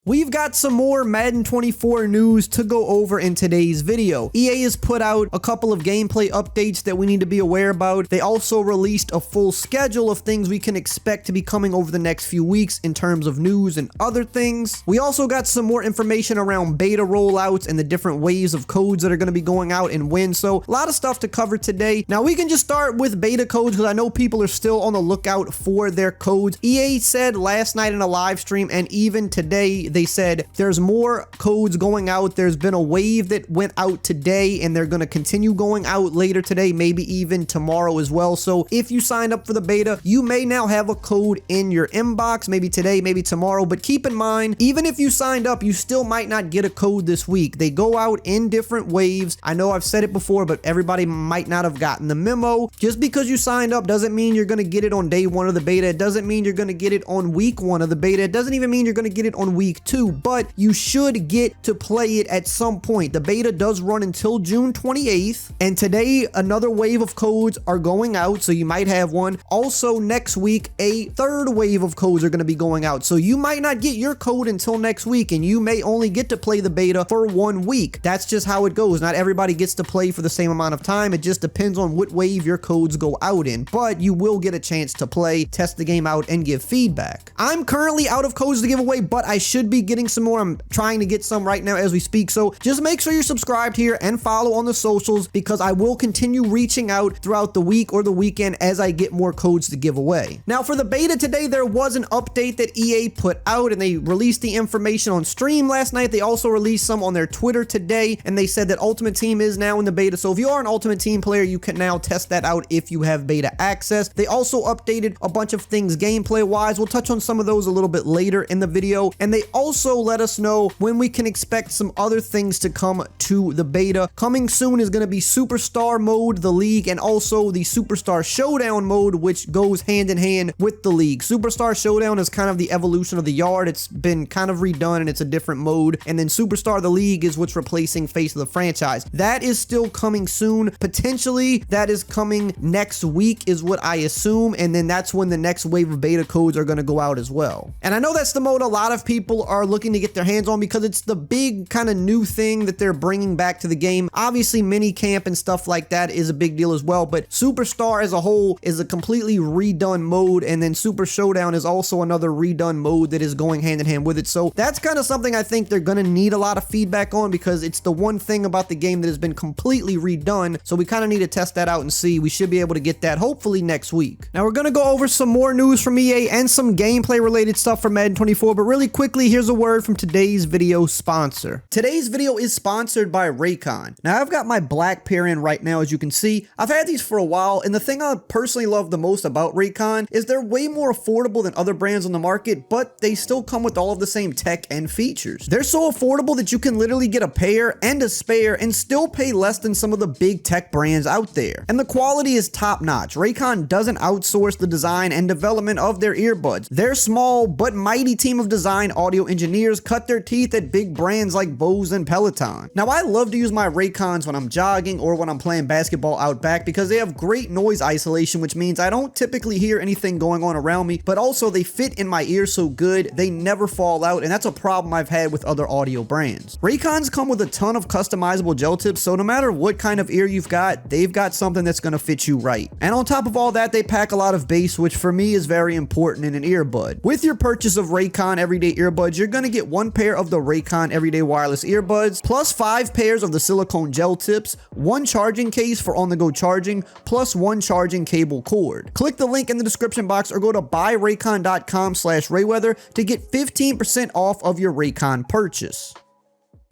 We've got some more Madden 24 news to go over in today's video. EA has put out a couple of gameplay updates that we need to be aware about. They also released a full schedule of things we can expect to be coming over the next few weeks in terms of news and other things. We also got some more information around beta rollouts and the different waves of codes that are going to be going out and when. So a lot of stuff to cover today. Now we can just start with beta codes because I know people are still on the lookout for their codes. EA said last night in a live stream and even today they said there's more codes going out. There's been a wave that went out today and they're going to continue going out later today, maybe even tomorrow as well. So if you signed up for the beta, you may now have a code in your inbox, maybe today, maybe tomorrow. But keep in mind, even if you signed up, you still might not get a code this week. They go out in different waves. I know I've said it before, but everybody might not have gotten the memo. Just because you signed up doesn't mean you're going to get it on day one of the beta. It doesn't mean you're going to get it on week one of the beta. It doesn't even mean you're going to get it on week two, but you should get to play it at some point. The beta does run until June 28th, and today another wave of codes are going out, so you might have one. Also next week, a third wave of codes are going to be going out, so you might not get your code until next week, and you may only get to play the beta for 1 week. That's just how it goes. Not everybody gets to play for the same amount of time. It just depends on what wave your codes go out in, but you will get a chance to play, test the game out, and give feedback. I'm currently out of codes to give away, but I should be getting some more. I'm trying to get some right now as we speak, so just make sure you're subscribed here and follow on the socials because I will continue reaching out throughout the week or the weekend as I get more codes to give away. Now for the beta today, there was an update that EA put out and they released the information on stream last night. They also released some on their Twitter today, and they said that Ultimate Team is now in the beta, so if you are an Ultimate Team player, you can now test that out if you have beta access. They also updated a bunch of things gameplay wise. We'll touch on some of those a little bit later in the video, and they also let us know when we can expect some other things to come to the beta. Coming soon is going to be Superstar mode, the league, and also the Superstar Showdown mode, which goes hand in hand with the league. Superstar Showdown is kind of the evolution of the yard. It's been kind of redone and it's a different mode, and then Superstar the league is what's replacing Face of the Franchise. That is still coming soon. Potentially that is coming next week is what I assume, and then that's when the next wave of beta codes are going to go out as well. And I know that's the mode a lot of people are looking to get their hands on because it's the big kind of new thing that they're bringing back to the game. Obviously mini camp and stuff like that is a big deal as well, but Superstar as a whole is a completely redone mode, and then Super Showdown is also another redone mode that is going hand in hand with it. So that's kind of something I think they're going to need a lot of feedback on because it's the one thing about the game that has been completely redone, so we kind of need to test that out and see. We should be able to get that hopefully next week. Now we're going to go over some more news from EA and some gameplay related stuff from Madden 24, but really quickly, here's a word from today's video sponsor. Today's video is sponsored by Raycon. Now I've got my black pair in right now, as you can see. I've had these for a while, and the thing I personally love the most about Raycon is they're way more affordable than other brands on the market, but they still come with all of the same tech and features. They're so affordable that you can literally get a pair and a spare and still pay less than some of the big tech brands out there. And the quality is top notch. Raycon doesn't outsource the design and development of their earbuds. Their small but mighty team of design audio engineers cut their teeth at big brands like Bose and Peloton. Now I love to use my Raycons when I'm jogging or when I'm playing basketball out back because they have great noise isolation, which means I don't typically hear anything going on around me, but also they fit in my ear so good, they never fall out, and that's a problem I've had with other audio brands. Raycons come with a ton of customizable gel tips, so no matter what kind of ear you've got, they've got something that's going to fit you right. And on top of all that, they pack a lot of bass, which for me is very important in an earbud. With your purchase of Raycon everyday earbuds, you're going to get one pair of the Raycon everyday wireless earbuds, plus 5 pairs of the silicone gel tips, 1 charging case for on-the-go charging, plus 1 charging cable cord. Click the link in the description box or go to buyraycon.com/Rayweather to get 15% off of your Raycon purchase.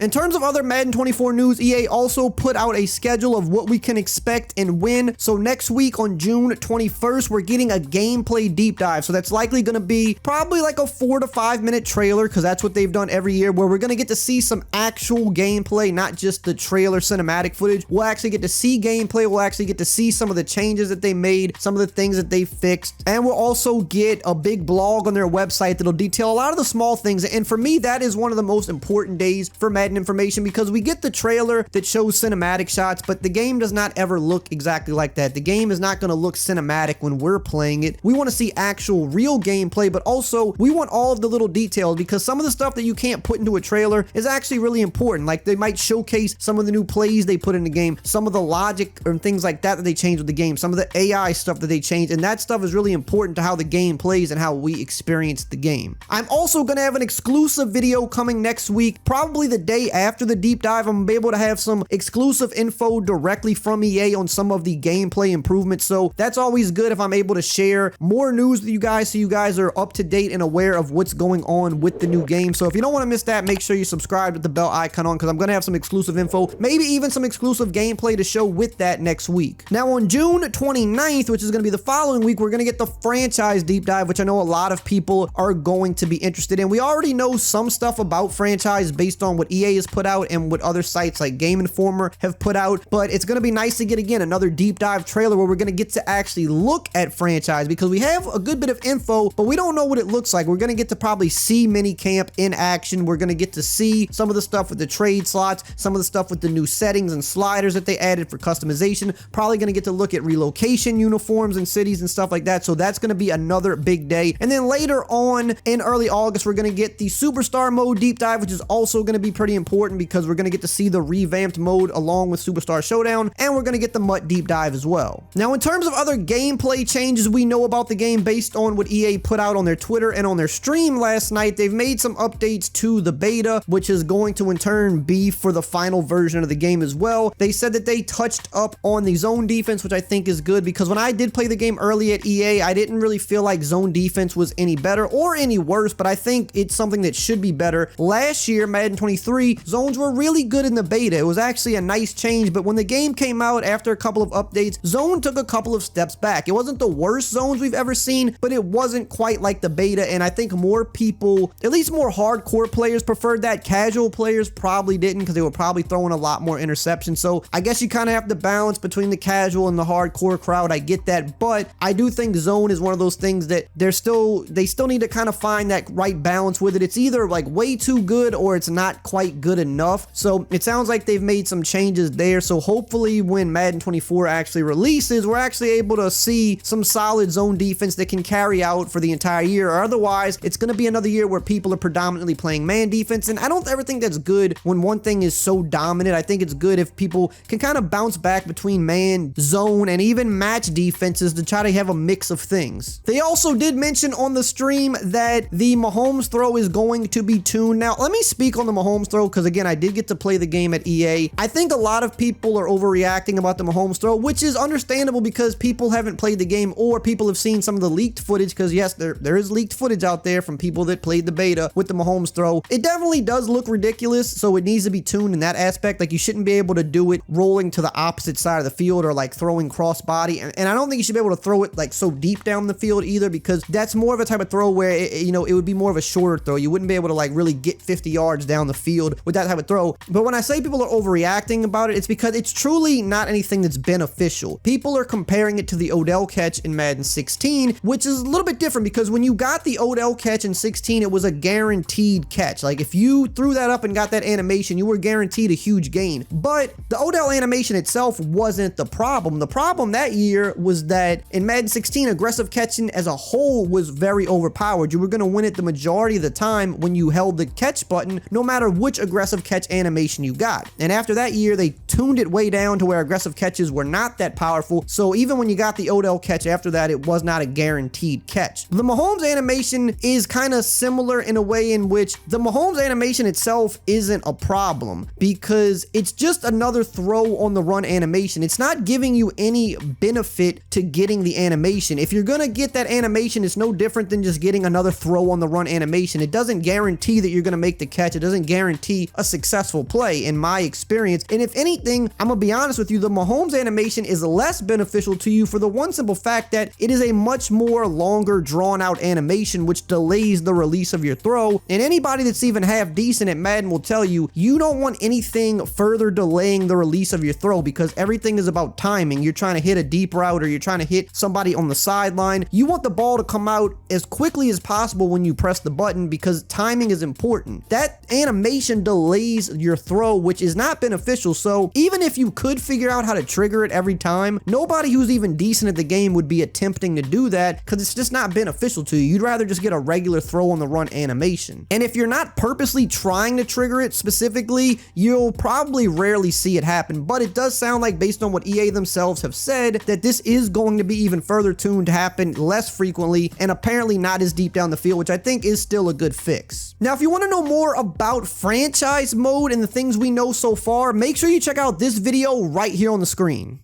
In terms of other Madden 24 news, EA also put out a schedule of what we can expect and when. So next week on June 21st, we're getting a gameplay deep dive. So that's likely going to be probably like a 4 to 5 minute trailer because that's what they've done every year, where we're going to get to see some actual gameplay, not just the trailer cinematic footage. We'll actually get to see gameplay. We'll actually get to see some of the changes that they made, some of the things that they fixed. And we'll also get a big blog on their website that'll detail a lot of the small things. And for me, that is one of the most important days for Madden Madden information, because we get the trailer that shows cinematic shots, but the game does not ever look exactly like that. The game is not going to look cinematic when we're playing it. We want to see actual real gameplay, but also we want all of the little details, because some of the stuff that you can't put into a trailer is actually really important. Like, they might showcase some of the new plays they put in the game, some of the logic and things like that they changed with the game, some of the AI stuff that they changed, and that stuff is really important to how the game plays and how we experience the game. I'm also going to have an exclusive video coming next week, probably the day after the deep dive. I'm going to be able to have some exclusive info directly from EA on some of the gameplay improvements, so that's always good if I'm able to share more news with you guys so you guys are up to date and aware of what's going on with the new game. So if you don't want to miss that, make sure you subscribe with the bell icon on, because I'm going to have some exclusive info, maybe even some exclusive gameplay to show with that next week. Now on June 29th, which is going to be the following week, we're going to get the franchise deep dive, which I know a lot of people are going to be interested in. We already know some stuff about franchise based on what EA has put out and what other sites like Game Informer have put out, but it's going to be nice to get, again, another deep dive trailer where we're going to get to actually look at franchise, because we have a good bit of info, but we don't know what it looks like. We're going to get to probably see minicamp in action. We're going to get to see some of the stuff with the trade slots, some of the stuff with the new settings and sliders that they added for customization. Probably going to get to look at relocation uniforms in cities and stuff like that. So that's going to be another big day. And then later on in early August, we're going to get the Superstar mode deep dive, which is also going to be pretty important, because we're going to get to see the revamped mode along with Superstar Showdown, and we're going to get the MUT deep dive as well. Now, in terms of other gameplay changes we know about the game based on what EA put out on their Twitter and on their stream last night, they've made some updates to the beta, which is going to in turn be for the final version of the game as well. They said that they touched up on the zone defense, which I think is good, because when I did play the game early at EA, I didn't really feel like zone defense was any better or any worse, but I think it's something that should be better. Last year, Madden 23, zones were really good in the beta. It was actually a nice change, but when the game came out after a couple of updates, zone took a couple of steps back. It wasn't the worst zones we've ever seen, but it wasn't quite like the beta, and I think more people, at least more hardcore players, preferred that. Casual players probably didn't, because they were probably throwing a lot more interceptions. So I guess you kind of have to balance between the casual and the hardcore crowd. I get that, but I do think zone is one of those things that they still need to kind of find that right balance with it. It's either like way too good or it's not quite good enough. So it sounds like they've made some changes there. So hopefully when Madden 24 actually releases, we're actually able to see some solid zone defense that can carry out for the entire year. Or otherwise, it's going to be another year where people are predominantly playing man defense. And I don't ever think that's good when one thing is so dominant. I think it's good if people can kind of bounce back between man, zone, and even match defenses to try to have a mix of things. They also did mention on the stream that the Mahomes throw is going to be tuned. Now, let me speak on the Mahomes throw, because again, I did get to play the game at EA. I think a lot of people are overreacting about the Mahomes throw, which is understandable because people haven't played the game or people have seen some of the leaked footage, because yes, there is leaked footage out there from people that played the beta with the Mahomes throw. It definitely does look ridiculous, so it needs to be tuned in that aspect. Like, you shouldn't be able to do it rolling to the opposite side of the field or like throwing crossbody, and I don't think you should be able to throw it like so deep down the field either, because that's more of a type of throw where it would be more of a shorter throw. You wouldn't be able to like really get 50 yards down the field with that type of throw. But when I say people are overreacting about it, it's because it's truly not anything that's beneficial. People are comparing it to the Odell catch in Madden 16, which is a little bit different, because when you got the Odell catch in 16, it was a guaranteed catch. Like, if you threw that up and got that animation, you were guaranteed a huge gain. But the Odell animation itself wasn't the problem. The problem that year was that in Madden 16, aggressive catching as a whole was very overpowered. You were going to win it the majority of the time when you held the catch button, no matter which aggressive catch animation you got. And after that year, they tuned it way down to where aggressive catches were not that powerful. So even when you got the Odell catch after that, it was not a guaranteed catch. The Mahomes animation is kind of similar in a way in which the Mahomes animation itself isn't a problem, because it's just another throw on the run animation. It's not giving you any benefit to getting the animation. If you're going to get that animation, it's no different than just getting another throw on the run animation. It doesn't guarantee that you're going to make the catch. It doesn't guarantee a successful play in my experience. And if anything, I'm going to be honest with you, the Mahomes animation is less beneficial to you for the one simple fact that it is a much more longer drawn out animation, which delays the release of your throw. And anybody that's even half decent at Madden will tell you, you don't want anything further delaying the release of your throw, because everything is about timing. You're trying to hit a deep route, or you're trying to hit somebody on the sideline. You want the ball to come out as quickly as possible when you press the button, because timing is important. That animation animation delays your throw, which is not beneficial. So even if you could figure out how to trigger it every time, nobody who's even decent at the game would be attempting to do that because it's just not beneficial to you. You'd rather just get a regular throw on the run animation. And if you're not purposely trying to trigger it specifically, you'll probably rarely see it happen. But it does sound like, based on what EA themselves have said, that this is going to be even further tuned to happen less frequently and apparently not as deep down the field, which I think is still a good fix. Now, if you want to know more about franchise mode and the things we know so far, make sure you check out this video right here on the screen.